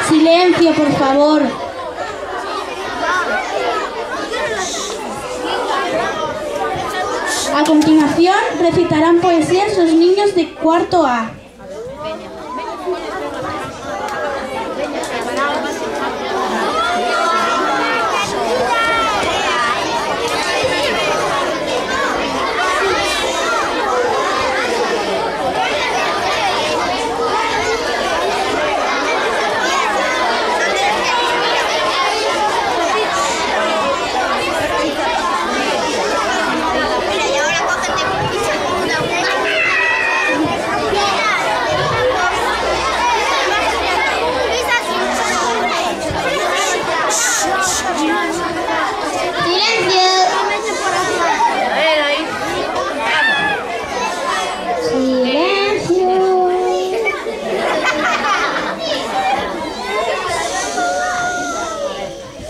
Silencio, por favor. A continuación, recitarán poesías los niños de cuarto A.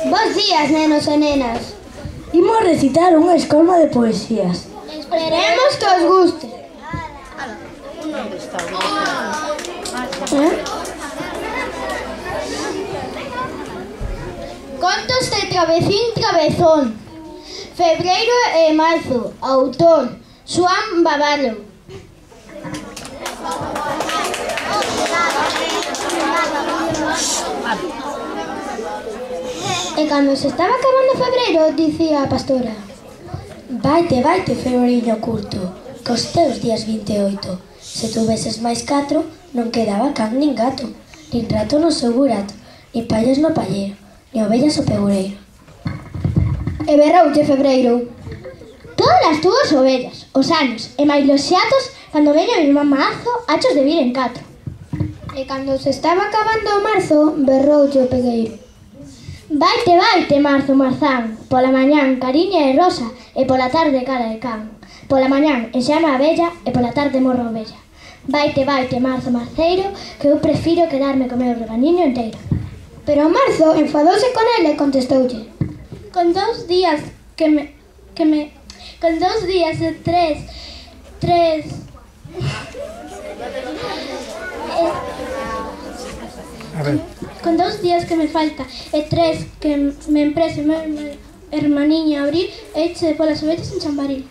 Bos días, nenos e nenas. Imos recitar unha escolma de poesías. Esperemos que os guste. Contos de Travesín Travesón. Febreiro e marzo. Autor Xoán Bavalo. E cando se estaba acabando febreiro, dicía a pastora: Vaite, vaite, febreiro curto, cos teus días 28. Se tuveses máis 4, non quedaba can nin gato, nin rato no seu burato, nin pallas no palleiro, nin ovellas o pegureiro. E berroulle febreiro: todas as túas ovellas, os anos, e máis los xatos, cando veña mi mamazo, hachos de vir en 4. E cando se estaba acabando o marzo, berroulle o pegueiro: vaite, vaite, marzo, marzán, pola mañán cariña e rosa, e pola tarde cara de can. Pola mañán enxama a abella, e pola tarde morro a ovella. Vaite, vaite, marzo, marceiro, que eu prefiro quedarme co meu rebaniño inteiro. Pero o marzo enfadouse con ele e contestoulle: con 2 días con 2 días e 3 A ver. Con 2 días que me falta e 3 que me emprese meu hermaniño a abrir, eche polas ovellas en Chambaril.